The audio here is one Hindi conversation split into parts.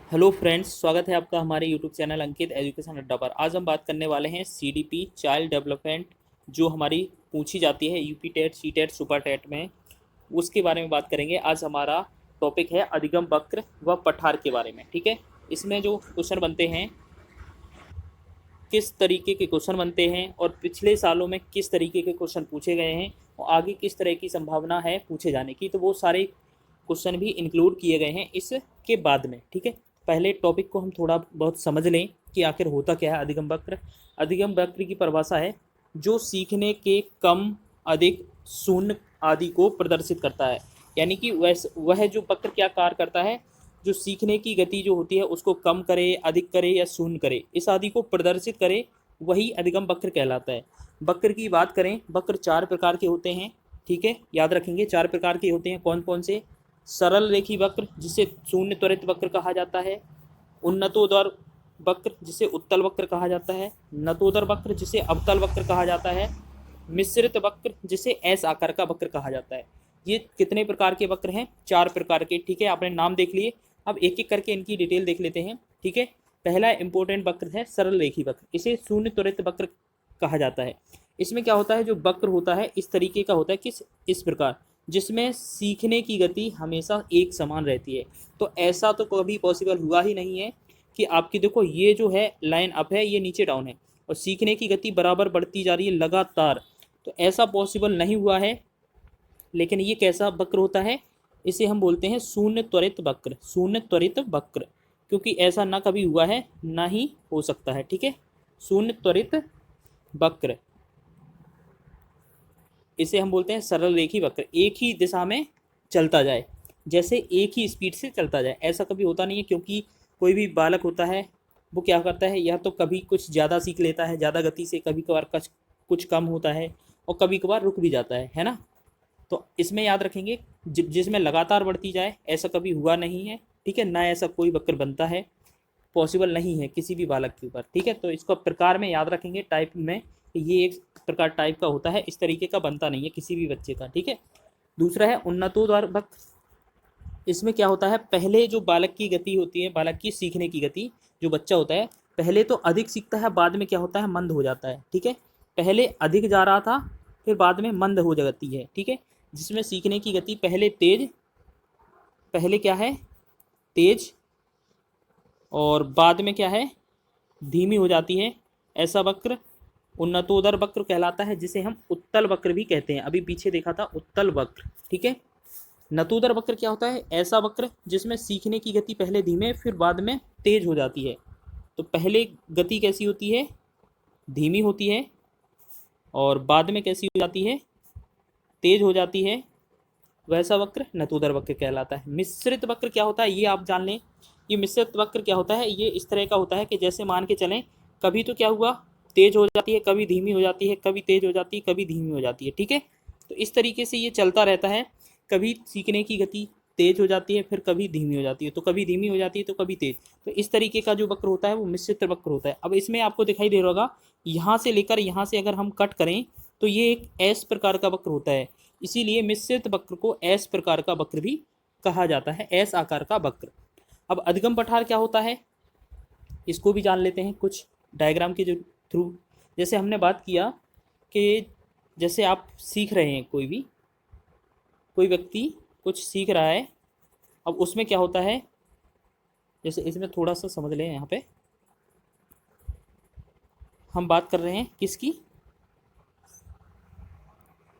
हेलो फ्रेंड्स, स्वागत है आपका हमारे यूट्यूब चैनल अंकित एजुकेशन अड्डा पर। आज हम बात करने वाले हैं सीडीपी चाइल्ड डेवलपमेंट जो हमारी पूछी जाती है UP TET, C TET, super TET में, उसके बारे में बात करेंगे। आज हमारा टॉपिक है अधिगम वक्र व पठार के बारे में। ठीक है, इसमें जो क्वेश्चन बनते हैं, किस तरीके के क्वेश्चन बनते हैं और पिछले सालों में किस तरीके के क्वेश्चन पूछे गए हैं और आगे किस तरह की संभावना है पूछे जाने की, तो वो सारे क्वेश्चन भी इंक्लूड किए गए हैं इसके बाद में। ठीक है, पहले टॉपिक को हम थोड़ा बहुत समझ लें कि आखिर होता क्या है अधिगम वक्र। अधिगम वक्र की परिभाषा है जो सीखने के कम, अधिक, शून्य आदि को प्रदर्शित करता है। यानी कि वह जो वक्र क्या कार्य करता है, जो सीखने की गति जो होती है उसको कम करे, अधिक करे या शून्य करे, इस आदि को प्रदर्शित करे, वही अधिगम वक्र कहलाता है। वक्र की बात करें, वक्र चार प्रकार के होते हैं। ठीक है, याद रखेंगे चार प्रकार के होते हैं। कौन कौन से? सरल रेखी वक्र जिसे शून्य त्वरित वक्र कहा जाता है, उन्नतोदर वक्र जिसे उत्तल वक्र कहा जाता है, नतोदर वक्र जिसे अवतल वक्र कहा जाता है, मिश्रित वक्र जिसे एस आकार का वक्र कहा जाता है। ये कितने प्रकार के वक्र हैं? चार प्रकार के। ठीक है, आपने नाम देख लिए, अब एक एक करके इनकी डिटेल देख लेते हैं। ठीक है, पहला इंपॉर्टेंट वक्र है सरल रेखी वक्र, इसे शून्य त्वरित वक्र कहा जाता है। इसमें क्या होता है, जो वक्र होता है इस तरीके का होता है, किस इस प्रकार, जिसमें सीखने की गति हमेशा एक समान रहती है। तो ऐसा तो कभी पॉसिबल हुआ ही नहीं है कि आपकी देखो ये जो है लाइन अप है, ये नीचे डाउन है और सीखने की गति बराबर बढ़ती जा रही है लगातार। तो ऐसा पॉसिबल नहीं हुआ है। लेकिन ये कैसा वक्र होता है? इसे हम बोलते हैं शून्य त्वरित वक्र, शून्य त्वरित वक्र, क्योंकि ऐसा ना कभी हुआ है ना ही हो सकता है। ठीक है, शून्य त्वरित वक्र, इसे हम बोलते हैं सरल रेखी वक्र। एक ही दिशा में चलता जाए, जैसे एक ही स्पीड से चलता जाए, ऐसा कभी होता नहीं है। क्योंकि कोई भी बालक होता है वो क्या करता है, या तो कभी कुछ ज़्यादा सीख लेता है ज़्यादा गति से, कभी कभार कुछ कम होता है और कभी कभार रुक भी जाता है ना। तो इसमें याद रखेंगे जिसमें लगातार बढ़ती जाए, ऐसा कभी हुआ नहीं है। ठीक है, ना ऐसा कोई वक्र बनता है, पॉसिबल नहीं है किसी भी बालक के ऊपर। ठीक है, तो इसको प्रकार में याद रखेंगे, टाइप में, ये एक प्रकार टाइप का होता है, इस तरीके का बनता नहीं है किसी भी बच्चे का। ठीक है, दूसरा है उन्नतोद्वार वक्र। इसमें क्या होता है, पहले जो बालक की गति होती है, बालक की सीखने की गति, जो बच्चा होता है पहले तो अधिक सीखता है, बाद में क्या होता है, मंद हो जाता है। ठीक है, पहले अधिक जा रहा था, फिर बाद में मंद हो जाती है। ठीक है, जिसमें सीखने की गति पहले तेज, पहले क्या है, तेज, और बाद में क्या है, धीमी हो जाती है। ऐसा वक्र उन्नतोदर वक्र कहलाता है, जिसे हम उत्तल वक्र भी कहते हैं। अभी पीछे देखा था उत्तल वक्र। ठीक है, नतोदर वक्र क्या होता है, ऐसा वक्र जिसमें सीखने की गति पहले धीमे फिर बाद में तेज हो जाती है। तो पहले गति कैसी होती है, धीमी होती है, और बाद में कैसी हो जाती है, तेज हो जाती है। वैसा वक्र नतोदर वक्र कहलाता है। मिश्रित वक्र क्या होता है, ये आप जान लें। ये मिश्रित वक्र क्या होता है, ये इस तरह का होता है कि जैसे मान के चलें, कभी तो क्या हुआ, तेज हो जाती है, कभी धीमी हो जाती है, कभी तेज हो जाती है, कभी धीमी हो जाती है। ठीक है, तो इस तरीके से ये चलता रहता है। कभी सीखने की गति तेज हो जाती है, फिर कभी धीमी हो जाती है, तो कभी धीमी हो जाती है तो कभी तेज। तो इस तरीके का जो वक्र होता है वो मिश्रित वक्र होता है। अब इसमें आपको दिखाई दे रहा होगा, यहाँ से लेकर यहाँ से अगर हम कट करें तो ये एक एस प्रकार का वक्र होता है। इसीलिए मिश्रित वक्र को एस प्रकार का वक्र भी कहा जाता है, एस आकार का वक्र। अब अधिगम पठार क्या होता है, इसको भी जान लेते हैं कुछ डायग्राम के जो थ्रू। जैसे हमने बात किया कि जैसे आप सीख रहे हैं, कोई व्यक्ति कुछ सीख रहा है। अब उसमें क्या होता है, जैसे इसमें थोड़ा सा समझ लें, यहाँ पे हम बात कर रहे हैं किसकी,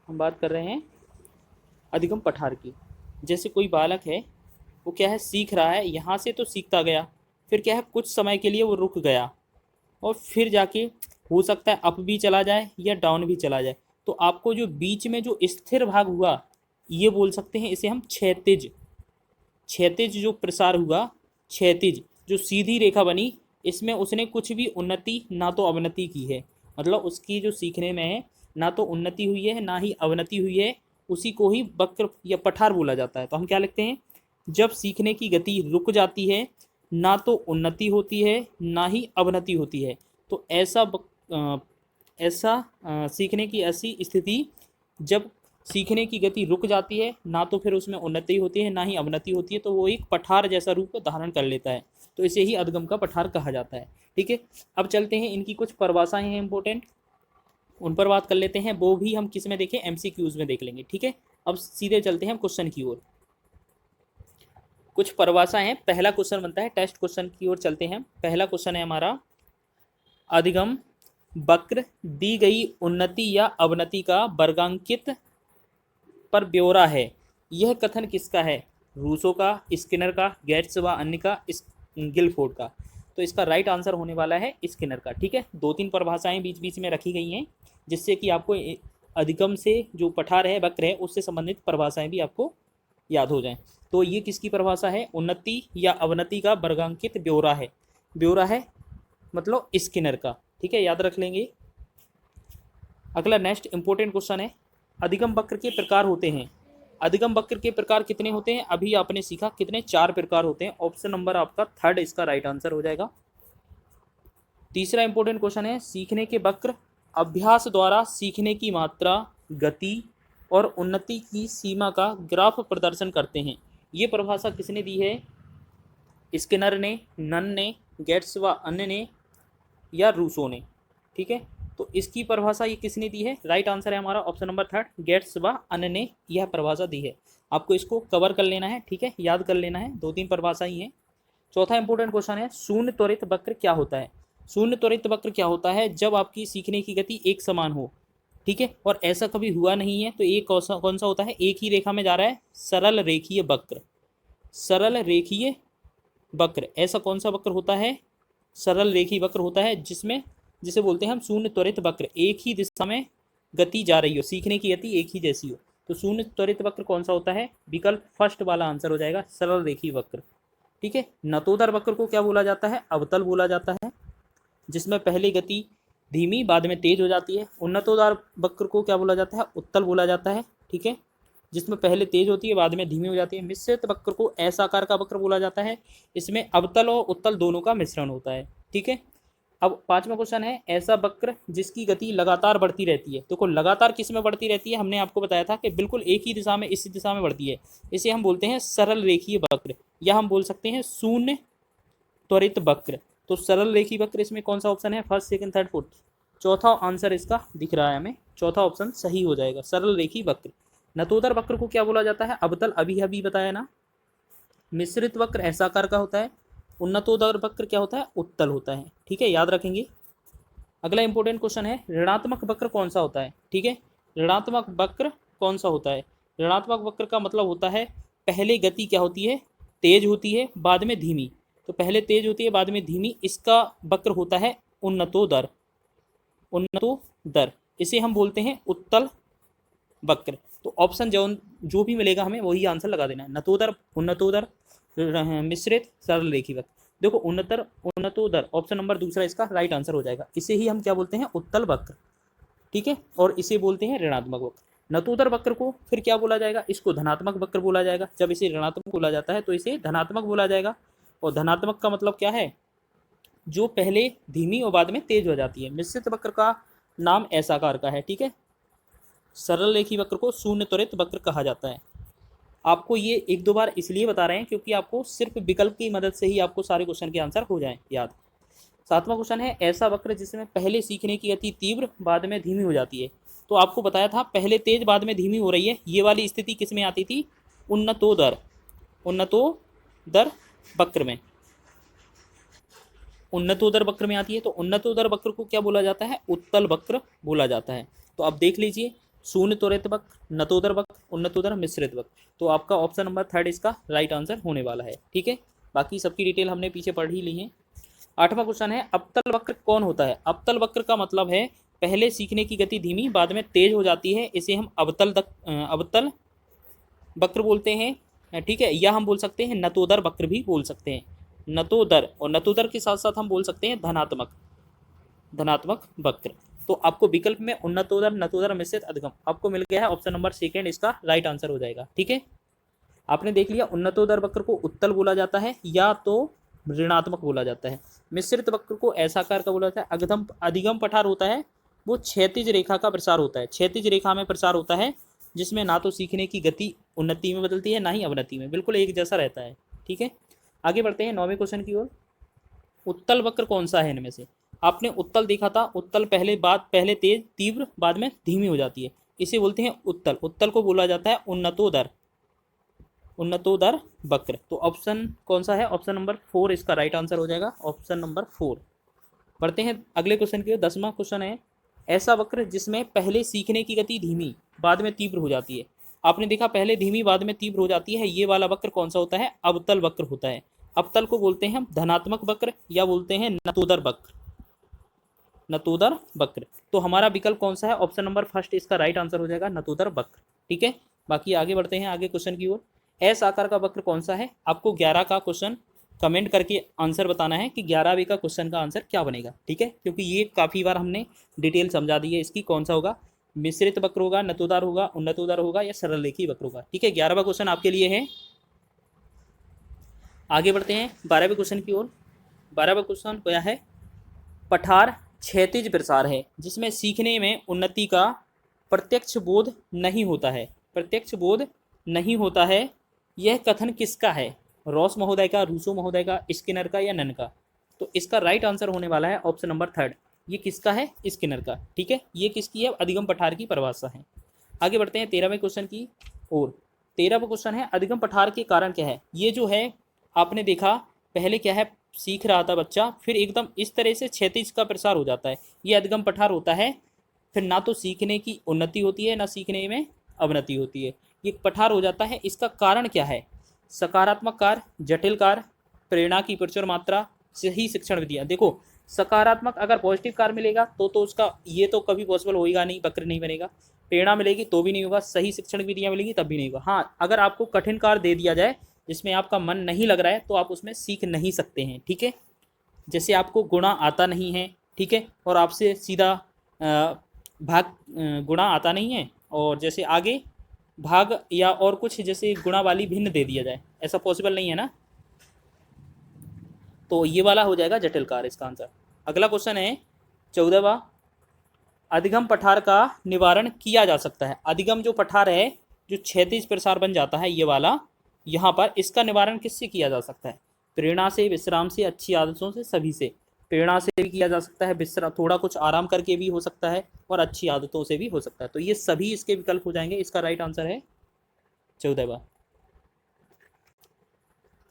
हम बात कर रहे हैं अधिगम पठार की। जैसे कोई बालक है, वो क्या है, सीख रहा है, यहाँ से तो सीखता गया, फिर क्या है, कुछ समय के लिए वो रुक गया और फिर जाके हो सकता है अप भी चला जाए या डाउन भी चला जाए। तो आपको जो बीच में जो स्थिर भाग हुआ, ये बोल सकते हैं, इसे हम क्षैतिज, क्षैतिज जो प्रसार हुआ, क्षैतिज जो सीधी रेखा बनी, इसमें उसने कुछ भी उन्नति ना तो अवनति की है। मतलब उसकी जो सीखने में है, ना तो उन्नति हुई है ना ही अवनति हुई है, उसी को ही वक्र या पठार बोला जाता है। तो हम क्या लिखते हैं, जब सीखने की गति रुक जाती है, ना तो उन्नति होती है ना ही अवनति होती है, तो ऐसा सीखने की ऐसी स्थिति जब सीखने की गति रुक जाती है, ना तो फिर उसमें उन्नति होती है ना ही अवनति होती है, तो वो एक पठार जैसा रूप धारण कर लेता है, तो इसे ही अधगम का पठार कहा जाता है। ठीक है, अब चलते हैं, इनकी कुछ परिभाषाएं हैं इंपॉर्टेंट, उन पर बात कर लेते हैं। वो भी हम किस में देखें, MCQs में देख लेंगे। ठीक है, अब सीधे चलते हैं हम क्वेश्चन की ओर। कुछ परिभाषा हैं, पहला क्वेश्चन बनता है, टेस्ट क्वेश्चन की ओर चलते हैं। पहला क्वेश्चन है हमारा, अधिगम वक्र दी गई उन्नति या अवनति का वर्गांकित पर ब्यौरा है। यह कथन किसका है? रूसो का, स्किनर का, गेट्स व अन्य का, गिलफोर्ड का। तो इसका राइट आंसर होने वाला है स्किनर का। ठीक है, 2-3 परिभाषाएं बीच बीच में रखी गई हैं, जिससे कि आपको अधिगम से जो पठार है, वक्र है, उससे संबंधित परिभाषाएं भी आपको याद हो जाएं। तो ये किसकी परिभाषा है? उन्नति या अवनति का वर्गांकित ब्यौरा है। ब्यौरा है मतलब स्किनर का। ठीक है, याद रख लेंगे। अगला नेक्स्ट इंपॉर्टेंट क्वेश्चन है, अधिगम वक्र के प्रकार होते हैं। अधिगम वक्र के प्रकार कितने होते हैं? अभी आपने सीखा कितने, 4 प्रकार होते हैं। ऑप्शन नंबर आपका 3 इसका राइट आंसर हो जाएगा। तीसरा इंपॉर्टेंट क्वेश्चन है, सीखने के वक्र अभ्यास द्वारा सीखने की मात्रा, गति और उन्नति की सीमा का ग्राफ प्रदर्शन करते हैं। ये परिभाषा किसने दी है? स्किनर ने, नन ने, गेट्स व अन्य ने या रूसो ने। ठीक है, तो इसकी परिभाषा ये किसने दी है? राइट आंसर है हमारा ऑप्शन नंबर 3, गेट्स व अन्य ने यह परिभाषा दी है। आपको इसको कवर कर लेना है। ठीक है, याद कर लेना है, 2-3 परिभाषा ही हैं। चौथा इंपॉर्टेंट क्वेश्चन है, शून्य त्वरित वक्र क्या होता है? शून्य त्वरित वक्र क्या होता है? जब आपकी सीखने की गति एक समान हो। ठीक है, और ऐसा कभी हुआ नहीं है, तो एक कौन सा होता है? एक ही रेखा में जा रहा है, सरल रेखीय वक्र। सरल रेखीय वक्र, ऐसा कौन सा वक्र होता है? सरल रेखीय वक्र होता है, जिसे बोलते हैं हम शून्य त्वरित वक्र। एक ही दिशा में गति जा रही हो, सीखने की गति एक ही जैसी हो, तो शून्य त्वरित वक्र कौन सा होता है? विकल्प फर्स्ट वाला आंसर हो जाएगा, सरल रेखीय वक्र। ठीक है, नतोदर वक्र को क्या बोला जाता है? अवतल बोला जाता है, जिसमें पहली गति धीमी बाद में तेज हो जाती है। उन्नतोदर वक्र को क्या बोला जाता है? उत्तल बोला जाता है। ठीक है, जिसमें पहले तेज होती है बाद में धीमी हो जाती है। मिश्रित वक्र को ऐसा आकार का वक्र बोला जाता है, इसमें अवतल और उत्तल दोनों का मिश्रण होता है। ठीक है, अब 5वां क्वेश्चन है, ऐसा वक्र जिसकी गति लगातार बढ़ती रहती है। देखो लगातार किस में बढ़ती रहती है? हमने आपको बताया था कि बिल्कुल एक ही दिशा में, इसी दिशा में बढ़ती है। इसे हम बोलते हैं सरल रेखीय वक्र, या हम बोल सकते हैं शून्य त्वरित वक्र। तो सरल रेखीय वक्र इसमें कौन सा ऑप्शन है? First, second, third, fourth. चौथा आंसर इसका दिख रहा है हमें, चौथा ऑप्शन सही हो जाएगा, सरल रेखीय वक्र। नतोदर वक्र को क्या बोला जाता है? अवतल, अभी बताया ना। मिश्रित वक्र ऐसा आकार का होता है। उन्नतोदर वक्र क्या होता है? उत्तल होता है। ठीक है, याद रखेंगे। अगला इंपॉर्टेंट क्वेश्चन है, ऋणात्मक वक्र कौन सा होता है? ठीक है, ऋणात्मक वक्र कौन सा होता है? ऋणात्मक वक्र का मतलब होता है, पहले गति क्या होती है? तेज होती है, बाद में धीमी। तो पहले तेज होती है, बाद में धीमी, इसका वक्र होता है उन्नतोदर। उन्नतोदर, इसे हम बोलते हैं उत्तल वक्र। तो ऑप्शन जो भी मिलेगा हमें वही आंसर लगा देना है। नतोदर, उन्नतोदर, मिश्रित, सरल रेखीय वक्र। देखो उन्नतोदर ऑप्शन नंबर दूसरा इसका राइट आंसर हो जाएगा। इसे ही हम क्या बोलते हैं? उत्तल वक्र। ठीक है, और इसे बोलते हैं ऋणात्मक वक्र। नतोदर वक्र को फिर क्या बोला जाएगा? इसको धनात्मक वक्र बोला जाएगा। जब इसे ऋणात्मक बोला जाता है तो इसे धनात्मक बोला जाएगा। और धनात्मक का मतलब क्या है? जो पहले धीमी और बाद में तेज हो जाती है। मिश्रित वक्र का नाम ऐसा आकार का है। ठीक है, सरल रेखीय वक्र को शून्य त्वरित वक्र कहा जाता है। आपको ये 1-2 बार इसलिए बता रहे हैं क्योंकि आपको सिर्फ विकल्प की मदद से ही आपको सारे क्वेश्चन के आंसर हो जाएं याद। 7वां क्वेश्चन है, ऐसा वक्र जिसमें पहले सीखने की गति तीव्र बाद में धीमी हो जाती है। तो आपको बताया था पहले तेज बाद में धीमी हो रही है, ये वाली स्थिति किस में आती थी? उन्नतोदर वक्र में। उन्नतोदर वक्र में आती है। तो उन्नतोदर वक्र को क्या बोला जाता है? उत्तल वक्र बोला जाता है। तो आप देख लीजिए, शून्य त्वरित वक्र, नतोदर वक्र, उन्नतोदर, मिश्रित वक्र। तो आपका ऑप्शन नंबर 3 इसका राइट आंसर होने वाला है। ठीक है, बाकी सबकी डिटेल हमने पीछे पढ़ ही ली है। 8वां क्वेश्चन है, अवतल वक्र कौन होता है? अवतल वक्र का मतलब है पहले सीखने की गति धीमी बाद में तेज हो जाती है, इसे हम अवतल वक्र बोलते हैं। ठीक है, या हम बोल सकते हैं नतोदर वक्र भी बोल सकते हैं। नतोदर, और नतोदर के साथ साथ हम बोल सकते हैं धनात्मक वक्र। तो आपको विकल्प में उन्नतोदर, नतोदर, मिश्रित, अधिगम आपको मिल गया है। ऑप्शन नंबर 2 इसका राइट आंसर हो जाएगा। ठीक है, आपने देख लिया, उन्नतोदर वक्र को उत्तल बोला जाता है या तो ऋणात्मक बोला जाता है। मिश्रित वक्र को ऐसा आकार का बोला जाता है। अधिगम पठार होता है वो क्षैतिज रेखा का प्रसार होता है। क्षैतिज रेखा में प्रसार होता है जिसमें ना तो सीखने की गति उन्नति में बदलती है ना ही अवनति में, बिल्कुल एक जैसा रहता है। ठीक है, आगे बढ़ते हैं 9वें क्वेश्चन की ओर। उत्तल वक्र कौन सा है इनमें से? आपने उत्तल देखा था, उत्तल पहले तेज तीव्र बाद में धीमी हो जाती है, इसे बोलते हैं उत्तल। उत्तल को बोला जाता है उन्नतोदर, उन्नतोदर वक्र। तो ऑप्शन कौन सा है? ऑप्शन नंबर 4 इसका राइट आंसर हो जाएगा, ऑप्शन नंबर 4। बढ़ते हैं अगले क्वेश्चन की ओर। 10वां क्वेश्चन है, ऐसा वक्र जिसमें पहले सीखने की गति धीमी बाद में तीव्र हो जाती है। आपने देखा पहले धीमी बाद में तीव्र हो जाती है, ये वाला वक्र कौन सा होता है? अवतल वक्र होता है। अवतल को बोलते हैं हम धनात्मक वक्र या बोलते हैं नतोदर वक्र, नतोदर वक्र। तो हमारा विकल्प कौन सा है? ऑप्शन नंबर फर्स्ट इसका राइट आंसर हो जाएगा, नतोदर वक्र। ठीक है, बाकी आगे बढ़ते हैं आगे क्वेश्चन की ओर। एस आकार का वक्र कौन सा है? आपको 11 का क्वेश्चन कमेंट करके आंसर बताना है कि 11वीं का क्वेश्चन का आंसर क्या बनेगा। ठीक है, क्योंकि ये काफ़ी बार हमने डिटेल समझा दी है इसकी, कौन सा होगा, मिश्रित वक्र होगा, नतोदर होगा, उन्नतोदर होगा या सरल रेखी वक्र होगा। ठीक है, 11वां क्वेश्चन आपके लिए है। आगे बढ़ते हैं 12वें क्वेश्चन की ओर। 12वां क्वेश्चन क्या है? पठार क्षैतिज प्रसार है जिसमें सीखने में उन्नति का प्रत्यक्ष बोध नहीं होता है, प्रत्यक्ष बोध नहीं होता है। यह कथन किसका है? रॉस महोदय का, रूसो महोदय का, स्किनर का या नन का? तो इसका राइट आंसर होने वाला है ऑप्शन नंबर 3। ये किसका है? स्किनर का। ठीक है, ये किसकी है? अधिगम पठार की परिभाषा है। आगे बढ़ते हैं 13वें क्वेश्चन की ओर। 13वां क्वेश्चन है, अधिगम पठार के कारण क्या है? ये जो है आपने देखा पहले क्या है, सीख रहा था बच्चा, फिर एकदम इस तरह से क्षैतिज का प्रसार हो जाता है, ये अधिगम पठार होता है। फिर ना तो सीखने की उन्नति होती है ना सीखने में अवनति होती है, ये पठार हो जाता है। इसका कारण क्या है? सकारात्मक कार्य, जटिल कार्य, प्रेरणा की प्रचुर मात्रा, सही शिक्षण विधियाँ। देखो सकारात्मक अगर पॉजिटिव कार्य मिलेगा तो उसका ये तो कभी पॉसिबल होगा नहीं, वक्र नहीं बनेगा। प्रेरणा मिलेगी तो भी नहीं होगा, सही शिक्षण विधियाँ मिलेंगी तब भी नहीं होगा। हाँ, अगर आपको कठिन कार्य दे दिया जाए जिसमें आपका मन नहीं लग रहा है तो आप उसमें सीख नहीं सकते हैं। ठीक है, जैसे आपको गुणा आता नहीं है, ठीक है, और आपसे सीधा भाग गुणा आता नहीं है, और जैसे आगे भाग या और कुछ जैसे गुणा वाली भिन्न दे दिया जाए, ऐसा पॉसिबल नहीं है ना, तो ये वाला हो जाएगा जटिल कार्य इसका आंसर। अगला क्वेश्चन है 14वां, अधिगम पठार का निवारण किया जा सकता है। अधिगम जो पठार है, जो क्षैतिज प्रसार बन जाता है ये वाला, यहाँ पर इसका निवारण किससे किया जा सकता है? प्रेरणा से, विश्राम से, अच्छी आदतों से, सभी से। प्रेरणा से भी किया जा सकता है, विश्राम थोड़ा कुछ आराम करके भी हो सकता है, और अच्छी आदतों से भी हो सकता है। तो ये सभी इसके विकल्प हो जाएंगे, इसका राइट आंसर है 14वां।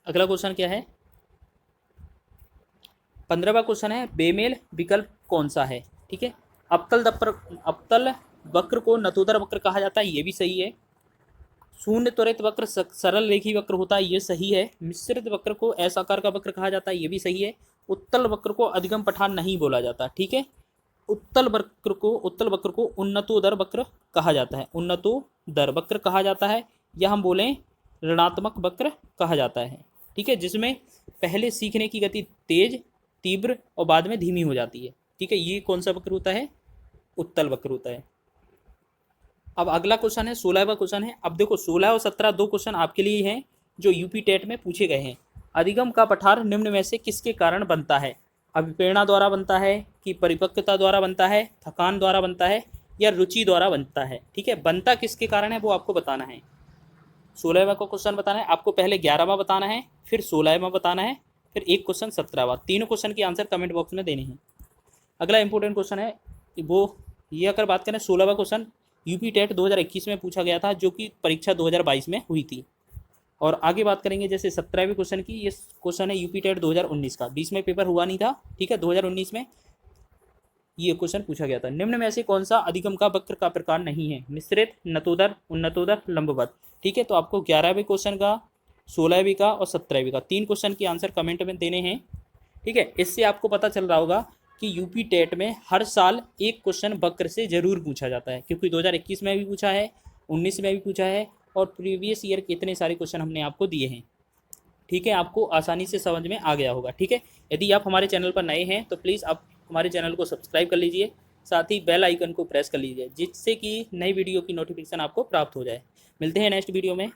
अगला क्वेश्चन क्या है? 15वां क्वेश्चन है, बेमेल विकल्प कौन सा है? ठीक है, अवतल वक्र को नतोदर वक्र कहा जाता है, ये भी सही है। शून्य त्वरित वक्र सरल रेखी वक्र होता है, ये सही है। मिश्रित वक्र को एस आकार का वक्र कहा जाता है, ये भी सही है। उत्तल वक्र को अधिगम पठार नहीं बोला जाता। ठीक है, उत्तल वक्र को उन्नतोदर वक्र कहा जाता है, उन्नतोदर वक्र कहा जाता है, या हम बोलें ऋणात्मक वक्र कहा जाता है। ठीक है, जिसमें पहले सीखने की गति तेज, तीव्र और बाद में धीमी हो जाती है। ठीक है, ये कौन सा वक्र होता है? उत्तल वक्र होता है। अब अगला क्वेश्चन है 16वां क्वेश्चन है। अब देखो 16 और 17 दो क्वेश्चन आपके लिए हैं जो यूपी टेट में पूछे गए हैं। अधिगम का पठार निम्न में से किसके कारण बनता है? अभिप्रेरणा द्वारा बनता है कि परिपक्वता द्वारा बनता है, थकान द्वारा बनता है या रुचि द्वारा बनता है? ठीक है, बनता किसके कारण है वो आपको बताना है। 16वां को क्वेश्चन बताना है आपको, पहले 11वां बताना है, फिर 16वां बताना है, फिर एक क्वेश्चन 17वां। तीनों क्वेश्चन के आंसर कमेंट बॉक्स में देने हैं। अगला इंपॉर्टेंट क्वेश्चन है वो, ये अगर बात करें 16वां क्वेश्चन यूपी टेट 2021 में पूछा गया था, जो कि परीक्षा 2022 में हुई थी। और आगे बात करेंगे जैसे 17वें क्वेश्चन की, ये क्वेश्चन है यूपी टेट 2019 का, 20 में पेपर हुआ नहीं था। ठीक है, 2019 में ये क्वेश्चन पूछा गया था। निम्न में से कौन सा अधिगम का वक्र का प्रकार नहीं है? मिश्रित, नतोदर, उन्नतोदर, लंबवत। ठीक है, तो आपको 11वें क्वेश्चन का, 16वीं का और 17वीं का 3 क्वेश्चन के आंसर कमेंट में देने हैं। ठीक है, इससे आपको पता चल रहा होगा कि यूपी टेट में हर साल एक क्वेश्चन वक्र से जरूर पूछा जाता है, क्योंकि 2021 में भी पूछा है, 19 में भी पूछा है, और प्रीवियस ईयर के इतने सारे क्वेश्चन हमने आपको दिए हैं। ठीक है, आपको आसानी से समझ में आ गया होगा। ठीक है, यदि आप हमारे चैनल पर नए हैं तो प्लीज़ आप हमारे चैनल को सब्सक्राइब कर लीजिए, साथ ही बेल आइकन को प्रेस कर लीजिए, जिससे कि नई वीडियो की नोटिफिकेशन आपको प्राप्त हो जाए। मिलते हैं नेक्स्ट वीडियो में।